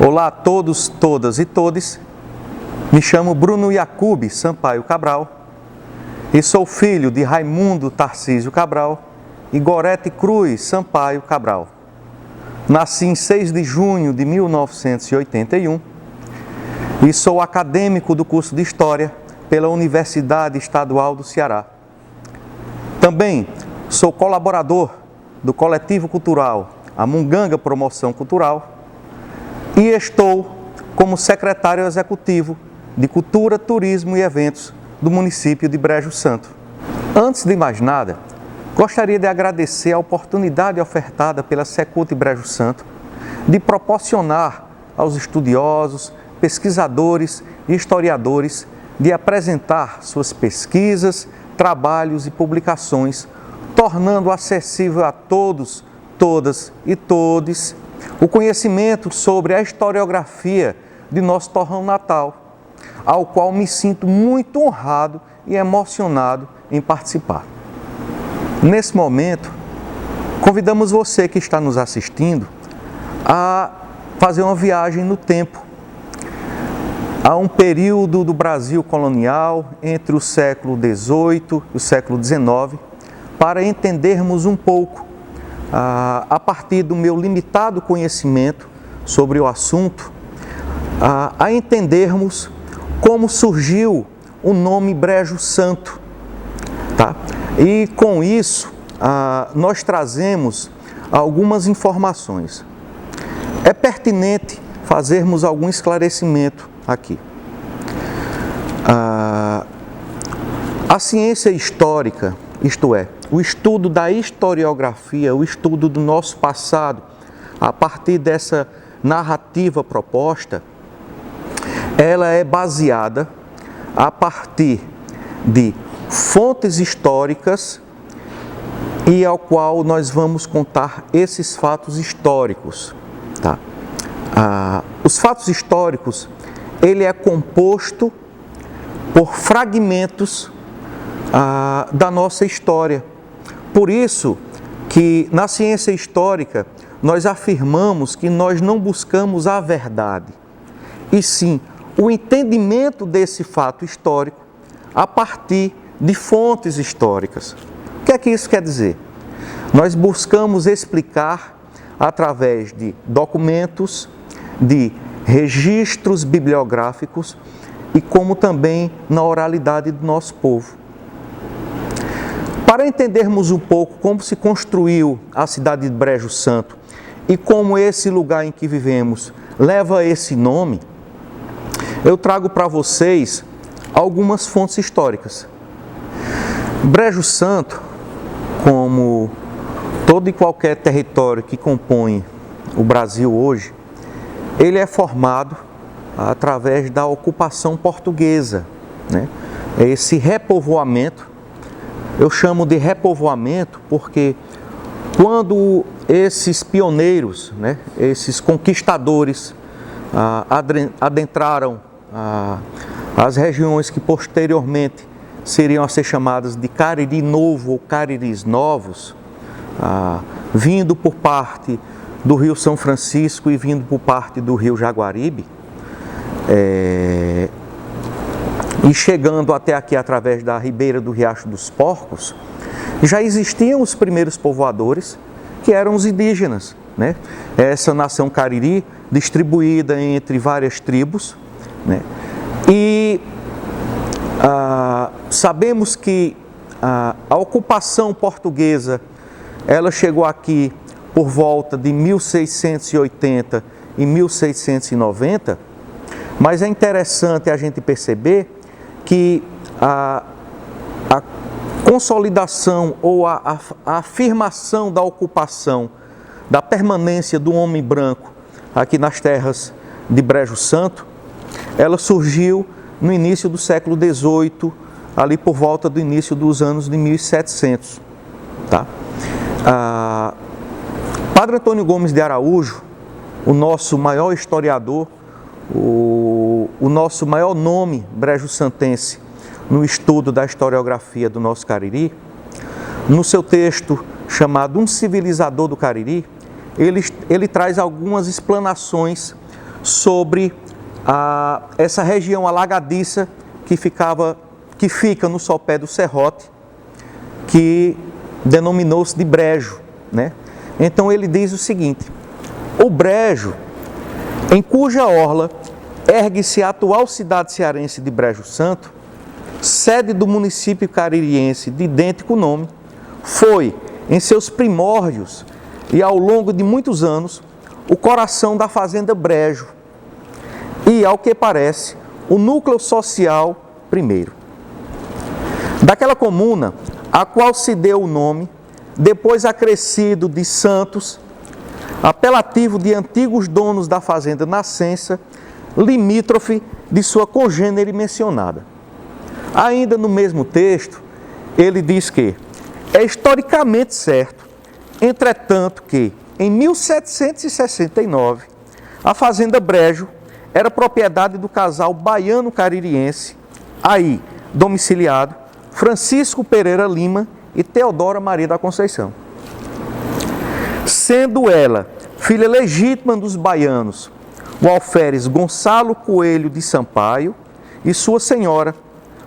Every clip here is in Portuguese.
Olá a todos, todas e todes. Me chamo Bruno Jacob Sampaio Cabral e sou filho de Raimundo Tarcísio Cabral e Gorete Cruz Sampaio Cabral. Nasci em 6 de junho de 1981 e sou acadêmico do curso de História pela Universidade Estadual do Ceará. Também sou colaborador do coletivo cultural A Munganga Promoção Cultural e estou como secretário executivo de Cultura, Turismo e Eventos do município de Brejo Santo. Antes de mais nada, gostaria de agradecer a oportunidade ofertada pela Secult Brejo Santo de proporcionar aos estudiosos, pesquisadores e historiadores de apresentar suas pesquisas, trabalhos e publicações, tornando acessível a todos, todas e todes o conhecimento sobre a historiografia de nosso torrão natal, ao qual me sinto muito honrado e emocionado em participar. Nesse momento, convidamos você que está nos assistindo a fazer uma viagem no tempo, a um período do Brasil colonial entre o século XVIII e o século XIX, para entendermos um pouco, a partir do meu limitado conhecimento sobre o assunto, a entendermos como surgiu o nome Brejo Santo, tá? E com isso, nós trazemos algumas informações. É pertinente fazermos algum esclarecimento aqui. A ciência histórica, isto é, o estudo da historiografia, o estudo do nosso passado, a partir dessa narrativa proposta, ela é baseada a partir de fontes históricas e ao qual nós vamos contar esses fatos históricos. Tá? Os fatos históricos, ele é composto por fragmentos da nossa história. Por isso que na ciência histórica nós afirmamos que nós não buscamos a verdade, e sim o entendimento desse fato histórico a partir de fontes históricas. O que é que isso quer dizer? Nós buscamos explicar através de documentos, de registros bibliográficos e como também na oralidade do nosso povo. Para entendermos um pouco como se construiu a cidade de Brejo Santo e como esse lugar em que vivemos leva esse nome, eu trago para vocês algumas fontes históricas. Brejo Santo, como todo e qualquer território que compõe o Brasil hoje, ele é formado através da ocupação portuguesa, né? Esse repovoamento, eu chamo de repovoamento porque quando esses pioneiros, né, esses conquistadores adentraram as regiões que posteriormente seriam a ser chamadas de Cariri Novo ou Cariris Novos, vindo por parte do Rio São Francisco e vindo por parte do Rio Jaguaribe, e chegando até aqui através da ribeira do Riacho dos Porcos, já existiam os primeiros povoadores, que eram os indígenas, né? Essa nação Cariri, distribuída entre várias tribos, né? E sabemos que a ocupação portuguesa, ela chegou aqui por volta de 1680 e 1690, mas é interessante a gente perceber que a consolidação ou a afirmação da ocupação, da permanência do homem branco aqui nas terras de Brejo Santo, ela surgiu no início do século XVIII, ali por volta do início dos anos de 1700. Tá? Padre Antônio Gomes de Araújo, o nosso maior historiador, o nosso maior nome brejo-santense no estudo da historiografia do nosso Cariri, no seu texto chamado Um Civilizador do Cariri, ele traz algumas explanações sobre essa região alagadiça que fica no sopé do serrote, que denominou-se de Brejo, né? Então ele diz o seguinte: o Brejo, em cuja orla ergue-se a atual cidade cearense de Brejo Santo, sede do município caririense de idêntico nome, foi, em seus primórdios e ao longo de muitos anos, o coração da fazenda Brejo e, ao que parece, o núcleo social primeiro. Daquela comuna, a qual se deu o nome, depois acrescido de Santos, apelativo de antigos donos da fazenda Nascença, limítrofe de sua congênere mencionada. Ainda no mesmo texto, ele diz que é historicamente certo, entretanto, que em 1769 a fazenda Brejo era propriedade do casal baiano-caririense, aí domiciliado, Francisco Pereira Lima e Teodora Maria da Conceição. Sendo ela filha legítima dos baianos, o alferes Gonçalo Coelho de Sampaio e sua senhora,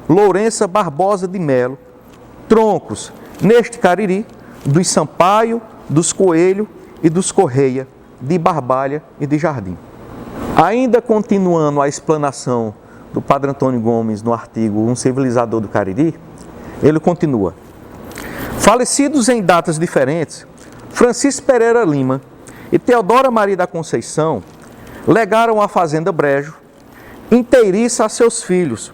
Lourença Barbosa de Melo, troncos, neste Cariri, dos Sampaio, dos Coelho e dos Correia, de Barbalha e de Jardim. Ainda continuando a explanação do Padre Antônio Gomes no artigo Um Civilizador do Cariri, ele continua: falecidos em datas diferentes, Francisco Pereira Lima e Teodora Maria da Conceição legaram a fazenda Brejo inteiriça a seus filhos,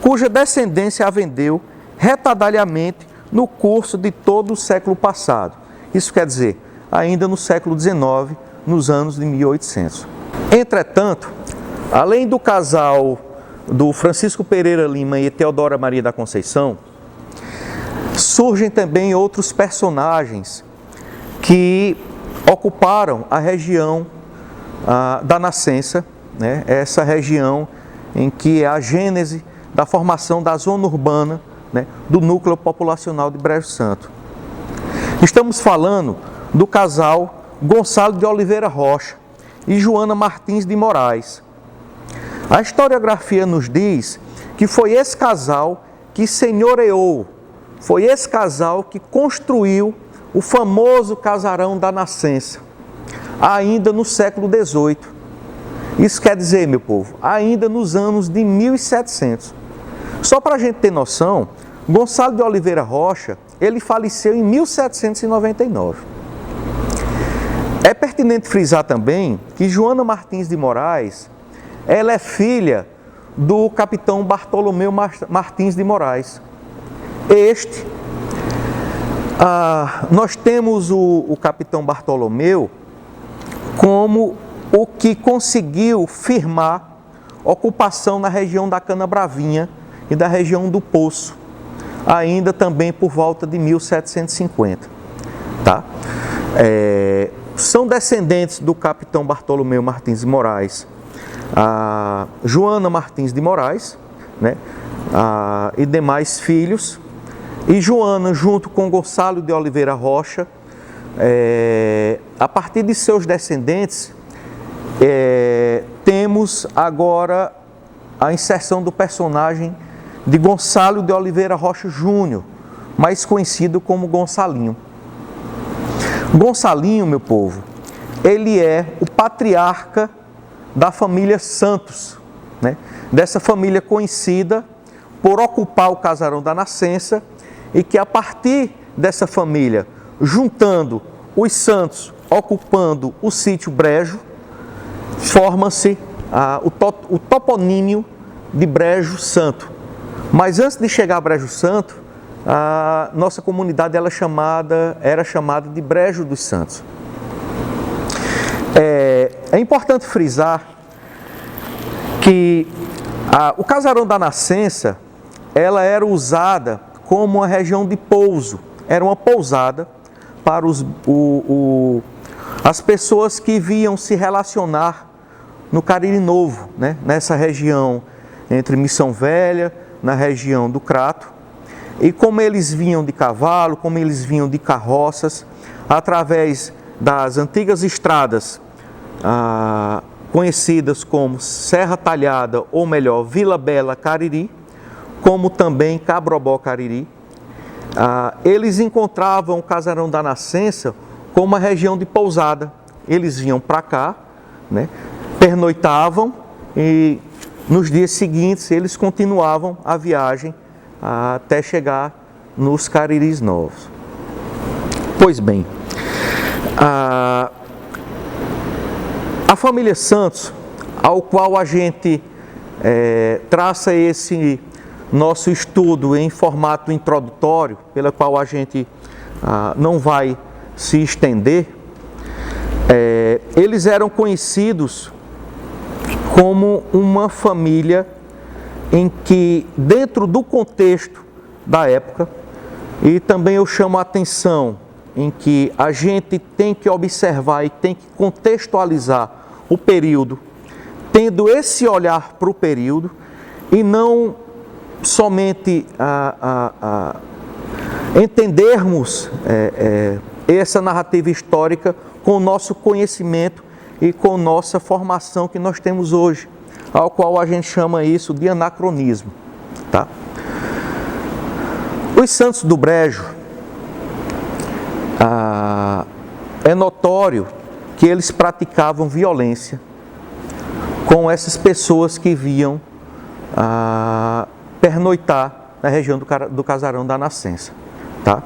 cuja descendência a vendeu retardadamente no curso de todo o século passado. Isso quer dizer, ainda no século XIX, nos anos de 1800. Entretanto, além do casal do Francisco Pereira Lima e Teodora Maria da Conceição, surgem também outros personagens que ocuparam a região da Nascença, né? Essa região em que é a gênese da formação da zona urbana, né, do núcleo populacional de Brejo Santo. Estamos falando do casal Gonçalo de Oliveira Rocha e Joana Martins de Moraes. A historiografia nos diz que foi esse casal que senhoreou, foi esse casal que construiu o famoso casarão da Nascença, ainda no século XVIII. Isso quer dizer, meu povo, ainda nos anos de 1700. Só para a gente ter noção, Gonçalo de Oliveira Rocha, ele faleceu em 1799. É pertinente frisar também que Joana Martins de Moraes, ela é filha do capitão Bartolomeu Martins de Moraes. Nós temos o capitão Bartolomeu como o que conseguiu firmar ocupação na região da Canabravinha e da região do Poço, ainda também por volta de 1750. Tá? São descendentes do capitão Bartolomeu Martins de Moraes, a Joana Martins de Moraes, né? E demais filhos, e Joana, junto com Gonçalo de Oliveira Rocha, a partir de seus descendentes, temos agora a inserção do personagem de Gonçalo de Oliveira Rocha Júnior, mais conhecido como Gonçalinho. Gonçalinho, meu povo, ele é o patriarca da família Santos, né? Dessa família conhecida por ocupar o casarão da Nascença, e que a partir dessa família, juntando os Santos, ocupando o sítio Brejo, forma-se o toponímio de Brejo Santo. Mas antes de chegar a Brejo Santo, a nossa comunidade era chamada de Brejo dos Santos. É importante frisar que o casarão da Nascença, ela era usada como uma região de pouso, era uma pousada para as pessoas que vinham se relacionar no Cariri Novo, né? Nessa região entre Missão Velha, na região do Crato, e como eles vinham de cavalo, como eles vinham de carroças, através das antigas estradas conhecidas como Serra Talhada, ou melhor, Vila Bela Cariri, como também Cabrobó Cariri. Eles encontravam o Casarão da Nascença como uma região de pousada. Eles vinham para cá, né, pernoitavam e nos dias seguintes eles continuavam a viagem até chegar nos Cariris Novos. Pois bem, a família Santos, ao qual a gente traça esse nosso estudo em formato introdutório, pela qual a gente não vai se estender, eles eram conhecidos como uma família em que, dentro do contexto da época, e também eu chamo a atenção em que a gente tem que observar e tem que contextualizar o período, tendo esse olhar para o período e não somente entendermos essa narrativa histórica com o nosso conhecimento e com nossa formação que nós temos hoje, ao qual a gente chama isso de anacronismo, tá? Os Santos do Brejo, é notório que eles praticavam violência com essas pessoas que vinham pernoitar na região do Casarão da Nascença, tá?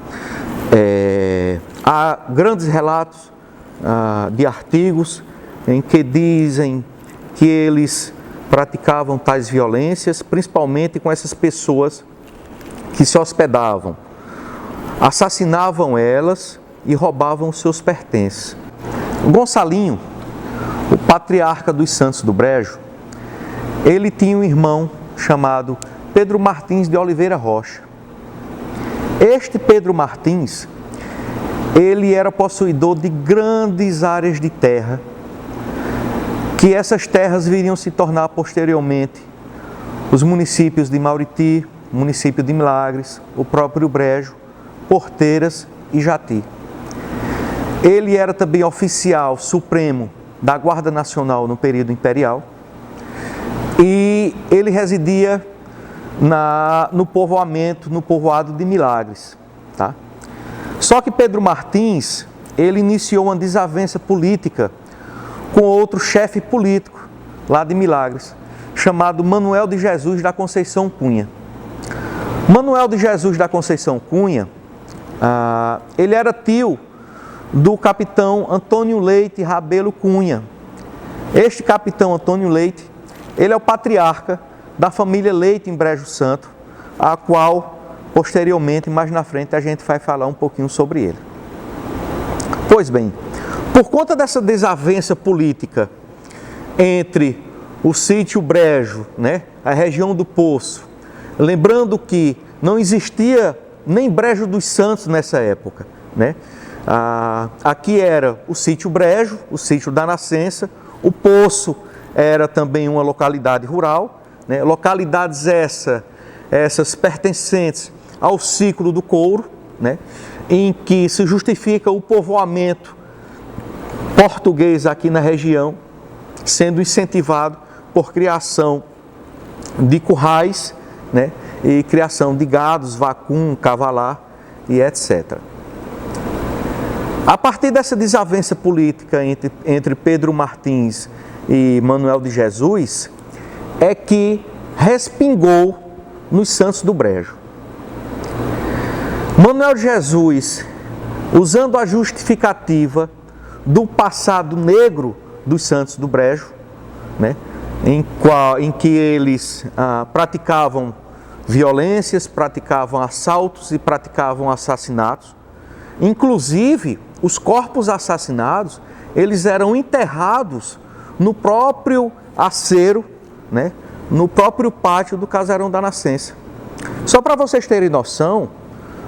Há grandes relatos de artigos em que dizem que eles praticavam tais violências, principalmente com essas pessoas que se hospedavam, assassinavam elas e roubavam seus pertences. O Gonçalinho, o patriarca dos Santos do Brejo, ele tinha um irmão chamado Pedro Martins de Oliveira Rocha. Este Pedro Martins, ele era possuidor de grandes áreas de terra, que essas terras viriam se tornar posteriormente os municípios de Mauriti, município de Milagres, o próprio Brejo, Porteiras e Jati. Ele era também oficial supremo da Guarda Nacional no período imperial e ele residia no povoado de Milagres, tá? Só que Pedro Martins, ele iniciou uma desavença política com outro chefe político lá de Milagres, chamado Manuel de Jesus da Conceição Cunha. Manuel de Jesus da Conceição Cunha, ele era tio do capitão Antônio Leite Rabelo Cunha. Este capitão Antônio Leite, ele é o patriarca da família Leite em Brejo Santo, a qual, posteriormente, mais na frente, a gente vai falar um pouquinho sobre ele. Pois bem, por conta dessa desavença política entre o sítio Brejo, né, a região do Poço, lembrando que não existia nem Brejo dos Santos nessa época, né? Aqui era o sítio Brejo, o sítio da Nascença, o Poço era também uma localidade rural, né? Localidades essas pertencentes ao ciclo do couro, né? Em que se justifica o povoamento português aqui na região, sendo incentivado por criação de currais, né? E criação de gados, vacum, cavalar e etc. A partir dessa desavença política entre Pedro Martins e Manuel de Jesus, é que respingou nos Santos do Brejo. Manuel de Jesus, usando a justificativa do passado negro dos Santos do Brejo, né, em que eles praticavam violências, praticavam assaltos e praticavam assassinatos. Inclusive, os corpos assassinados, eles eram enterrados no próprio acero, né, no próprio pátio do Casarão da Nascença. Só para vocês terem noção,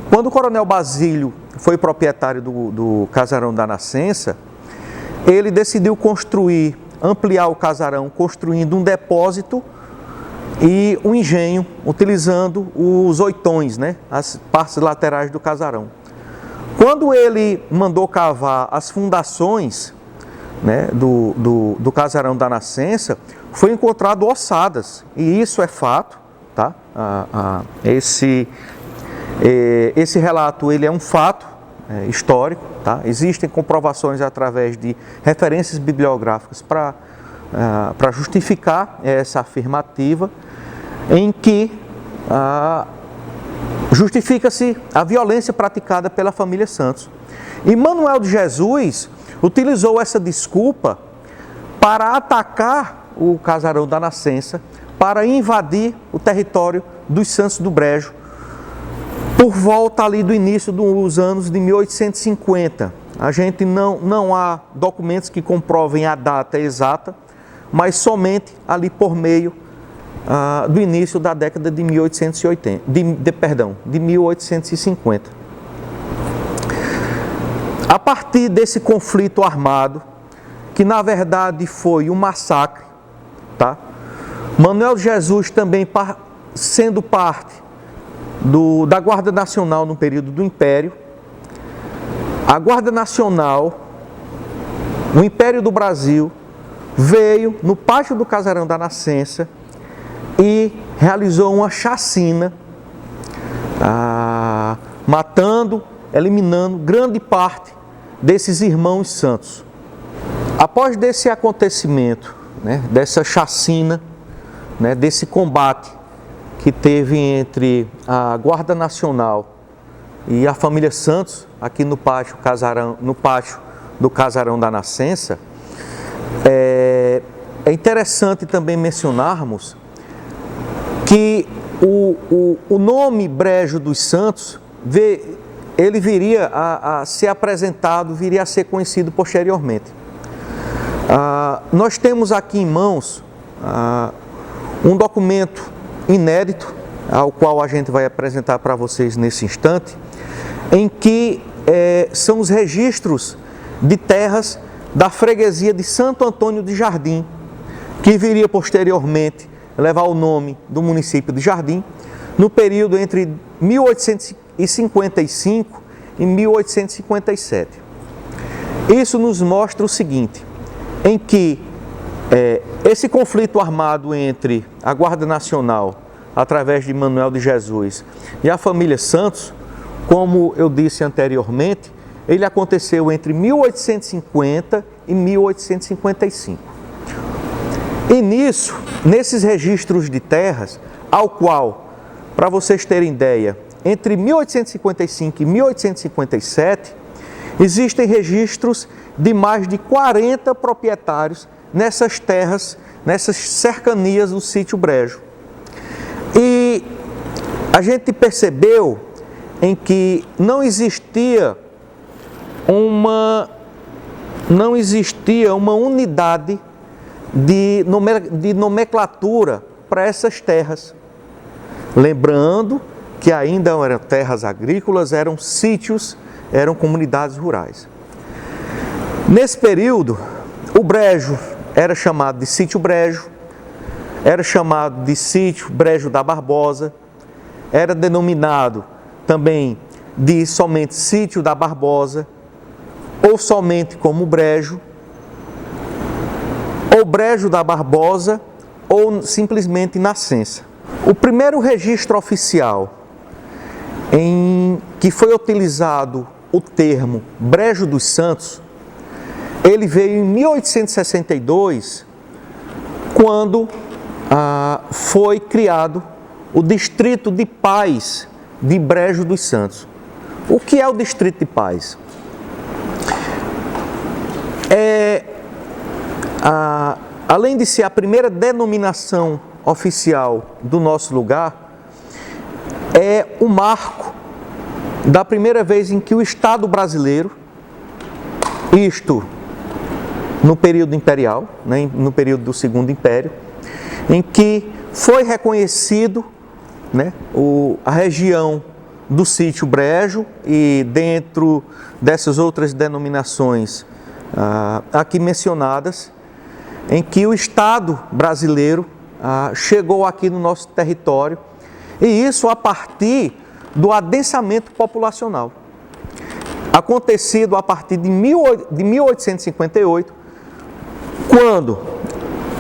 quando o coronel Basílio foi proprietário do Casarão da Nascença, ele decidiu ampliar o casarão, construindo um depósito e um engenho, utilizando os oitões, né, as partes laterais do casarão. Quando ele mandou cavar as fundações né, do casarão da Nascença, foi encontrado ossadas, e isso é fato, tá? Esse relato ele é um fato histórico, tá? Existem comprovações através de referências bibliográficas para justificar essa afirmativa, em que justifica-se a violência praticada pela família Santos. E Manuel de Jesus utilizou essa desculpa para atacar o casarão da Nascença, para invadir o território dos Santos do Brejo, por volta ali do início dos anos de 1850. A gente não há documentos que comprovem a data exata, mas somente ali por meio do início da década de 1850. A partir desse conflito armado, que na verdade foi um massacre, tá? Manuel de Jesus também sendo parte da Guarda Nacional no período do Império, a Guarda Nacional, o Império do Brasil, veio no pátio do casarão da Nascença e realizou uma chacina, matando, eliminando grande parte desses irmãos santos. Após desse acontecimento, né, dessa chacina, né, desse combate que teve entre a Guarda Nacional e a família Santos, aqui no pátio do casarão da Nascença, é interessante também mencionarmos que o nome Brejo dos Santos, ele viria a ser apresentado, viria a ser conhecido posteriormente. Nós temos aqui em mãos um documento inédito, ao qual a gente vai apresentar para vocês nesse instante, em que são os registros de terras da freguesia de Santo Antônio de Jardim, que viria posteriormente levar o nome do município de Jardim, no período entre 1855 e 1857. Isso nos mostra o seguinte, em que esse conflito armado entre a Guarda Nacional, através de Manuel de Jesus, e a família Santos, como eu disse anteriormente, ele aconteceu entre 1850 e 1855. E nesses registros de terras, ao qual, para vocês terem ideia, entre 1855 e 1857, existem registros de mais de 40 proprietários nessas terras, nessas cercanias do sítio Brejo. E a gente percebeu em que não existia uma unidade de nomenclatura para essas terras. Lembrando que ainda eram terras agrícolas, eram sítios, eram comunidades rurais. Nesse período, o Brejo era chamado de sítio Brejo, era chamado de sítio Brejo da Barbosa, era denominado também de somente sítio da Barbosa, ou somente como Brejo, ou Brejo da Barbosa, ou simplesmente Nascença. O primeiro registro oficial em que foi utilizado o termo Brejo dos Santos, ele veio em 1862, quando foi criado o Distrito de Paz de Brejo dos Santos. O que é o Distrito de Paz? Além de ser a primeira denominação oficial do nosso lugar, é o marco da primeira vez em que o Estado brasileiro, isto no período imperial, né, no período do Segundo Império, em que foi reconhecido, né, a região do sítio Brejo e dentro dessas outras denominações aqui mencionadas, em que o Estado brasileiro chegou aqui no nosso território, e isso a partir do adensamento populacional, acontecido a partir de 1858, quando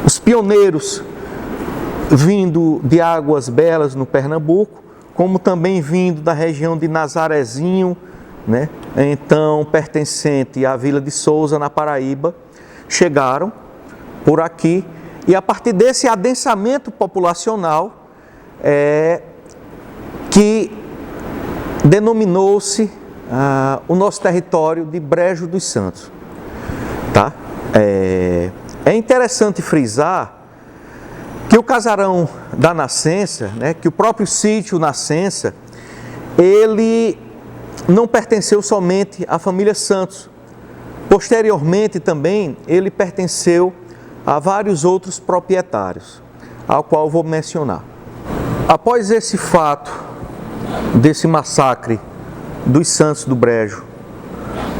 os pioneiros vindo de Águas Belas, no Pernambuco, como também vindo da região de Nazarezinho, né, então pertencente à Vila de Souza, na Paraíba, chegaram por aqui, e a partir desse adensamento populacional, que denominou-se o nosso território de Brejo dos Santos. Tá? É interessante frisar que o casarão da Nascença, né, que o próprio sítio Nascença, ele não pertenceu somente à família Santos. Posteriormente também ele pertenceu a vários outros proprietários, ao qual eu vou mencionar. Após esse fato, desse massacre dos Santos do Brejo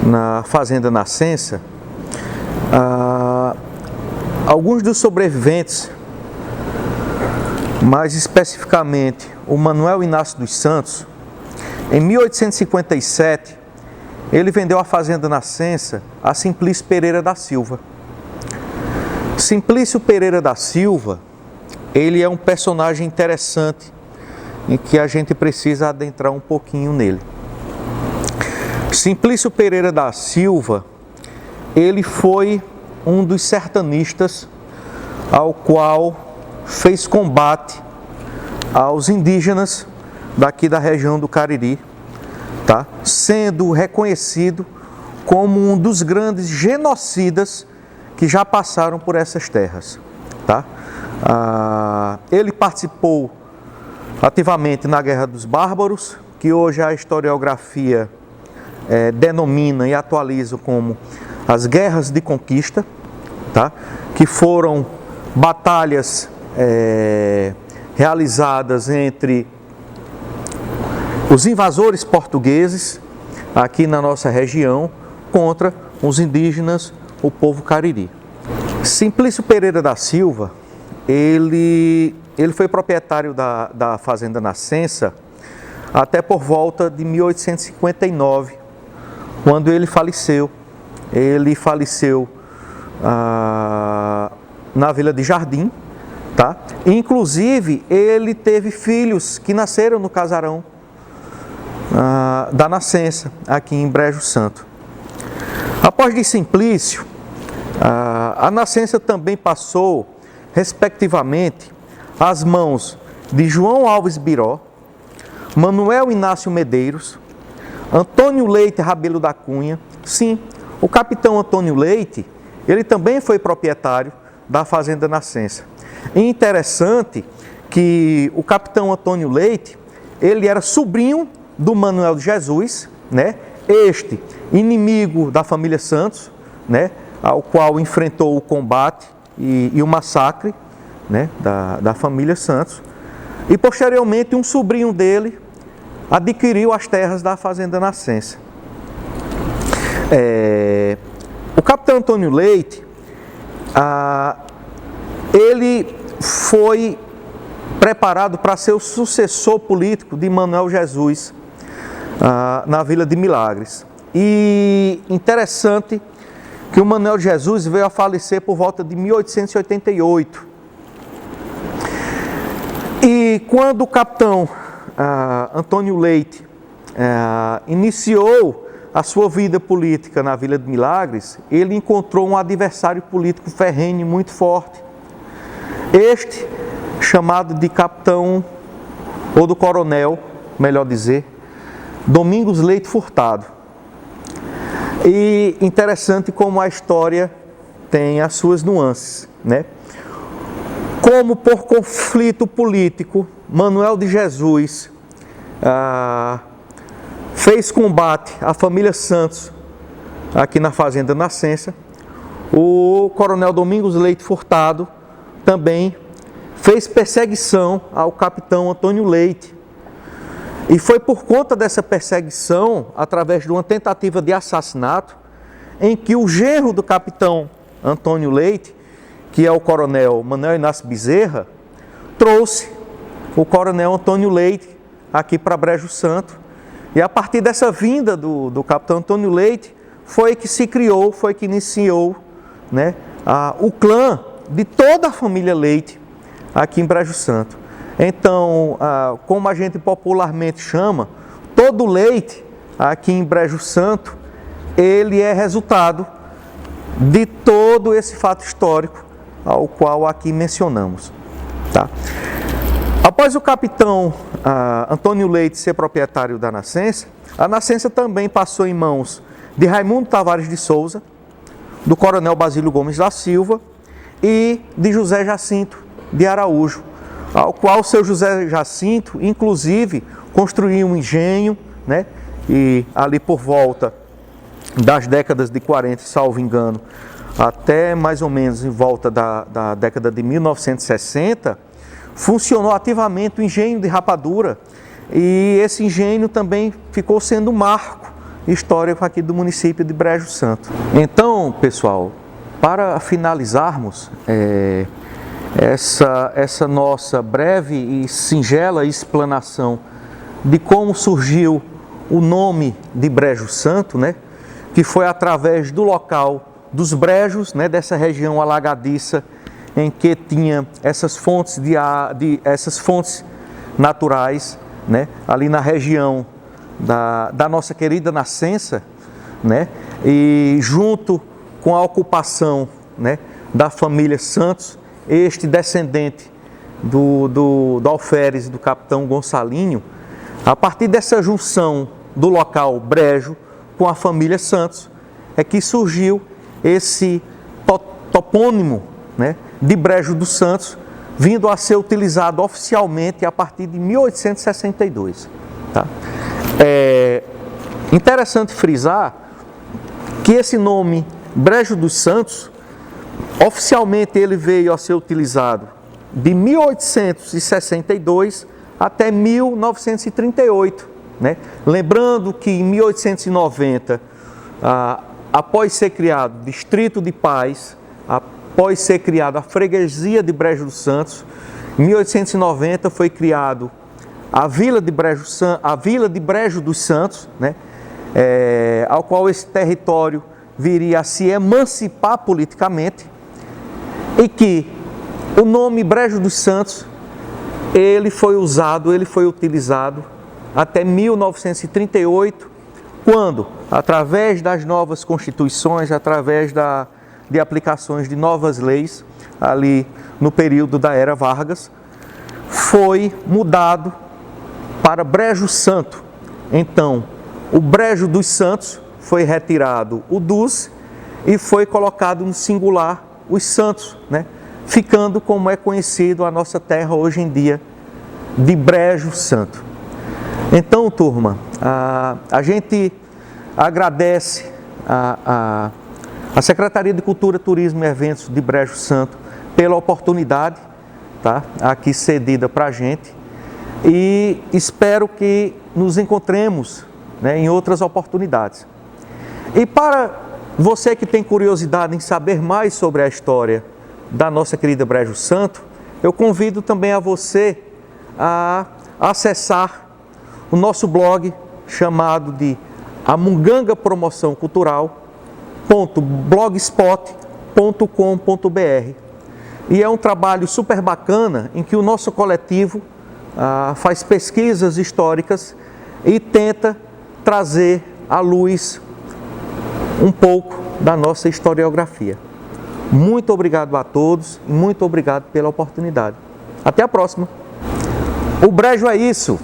na fazenda Nascença, alguns dos sobreviventes, mais especificamente o Manuel Inácio dos Santos, em 1857, ele vendeu a fazenda Nascença a Simplício Pereira da Silva. Simplício Pereira da Silva, ele é um personagem interessante em que a gente precisa adentrar um pouquinho nele. Simplício Pereira da Silva, ele foi um dos sertanistas ao qual fez combate aos indígenas daqui da região do Cariri, tá? Sendo reconhecido como um dos grandes genocidas que já passaram por essas terras. Tá? Ele participou ativamente na Guerra dos Bárbaros, que hoje a historiografia denomina e atualiza como as Guerras de Conquista, tá? Que foram batalhas realizadas entre os invasores portugueses aqui na nossa região contra os indígenas, o povo cariri. Simplício Pereira da Silva, ele foi proprietário da fazenda Nascença até por volta de 1859, quando ele faleceu. Ele faleceu na Vila de Jardim, tá? Inclusive, ele teve filhos que nasceram no casarão da Nascença, aqui em Brejo Santo. Após de Simplício, a Nascença também passou, respectivamente, às mãos de João Alves Biró, Manuel Inácio Medeiros, Antônio Leite Rabelo da Cunha. Sim, o capitão Antônio Leite, ele também foi proprietário da fazenda Nascença. E interessante que o capitão Antônio Leite, ele era sobrinho do Manuel de Jesus, né? Este inimigo da família Santos, né? Ao qual enfrentou o combate e o massacre, né? da família Santos. E posteriormente um sobrinho dele adquiriu as terras da fazenda Nascença. O capitão Antônio Leite, ele foi preparado para ser o sucessor político de Manuel Jesus na Vila de Milagres. E interessante que o Manuel Jesus veio a falecer por volta de 1888. E quando o capitão Antônio Leite iniciou a sua vida política na Vila de Milagres, ele encontrou um adversário político ferrenho muito forte. Este, chamado de capitão, ou do coronel, melhor dizer, Domingos Leite Furtado. E interessante como a história tem as suas nuances, né? Como por conflito político, Manuel de Jesus fez combate à família Santos aqui na fazenda Nascença, o coronel Domingos Leite Furtado também fez perseguição ao capitão Antônio Leite. E foi por conta dessa perseguição, através de uma tentativa de assassinato, em que o genro do capitão Antônio Leite, que é o coronel Manuel Inácio Bezerra, trouxe o coronel Antônio Leite aqui para Brejo Santo. E a partir dessa vinda do capitão Antônio Leite, foi que se criou, foi que iniciou, né, o clã de toda a família Leite aqui em Brejo Santo. Então, como a gente popularmente chama, todo Leite aqui em Brejo Santo, ele é resultado de todo esse fato histórico ao qual aqui mencionamos. Tá? Após o capitão Antônio Leite ser proprietário da Nascença, a Nascença também passou em mãos de Raimundo Tavares de Souza, do coronel Basílio Gomes da Silva e de José Jacinto de Araújo, ao qual seu José Jacinto, inclusive, construiu um engenho, né? E ali por volta das décadas de 40, salvo engano, até mais ou menos em volta da década de 1960, funcionou ativamente o engenho de Rapadura, e esse engenho também ficou sendo um marco histórico aqui do município de Brejo Santo. Então, pessoal, para finalizarmos essa nossa breve e singela explanação de como surgiu o nome de Brejo Santo, né, que foi através do local dos brejos, né, dessa região alagadiça em que tinha essas fontes essas fontes naturais, né, ali na região da nossa querida Nascença, né, e junto com a ocupação, né, da família Santos, este descendente do alferes do capitão Gonçalinho, a partir dessa junção do local Brejo com a família Santos, é que surgiu esse topônimo, né, de Brejo dos Santos, vindo a ser utilizado oficialmente a partir de 1862. Tá? É interessante frisar que esse nome Brejo dos Santos, oficialmente ele veio a ser utilizado de 1862 até 1938. Né? Lembrando que em 1890, após ser criado o Distrito de Paz, após ser criada a freguesia de Brejo dos Santos, em 1890 foi criado a Vila de Brejo dos Santos, né? Ao qual esse território viria a se emancipar politicamente, e que o nome Brejo dos Santos ele foi utilizado até 1938, quando, através das novas constituições, através de aplicações de novas leis, ali no período da Era Vargas, foi mudado para Brejo Santo. Então, o Brejo dos Santos foi retirado o dos e foi colocado no singular os Santos, né? Ficando como é conhecido a nossa terra hoje em dia, de Brejo Santo. Então, turma, a gente agradece a Secretaria de Cultura, Turismo e Eventos de Brejo Santo pela oportunidade, tá, aqui cedida para a gente, e espero que nos encontremos, né, em outras oportunidades. E para você que tem curiosidade em saber mais sobre a história da nossa querida Brejo Santo, eu convido também a você a acessar o nosso blog chamado de Amunganga Promoção Cultural.blogspot.com.br, e é um trabalho super bacana em que o nosso coletivo faz pesquisas históricas e tenta trazer à luz um pouco da nossa historiografia. Muito obrigado a todos e muito obrigado pela oportunidade. Até a próxima. O Brejo é isso.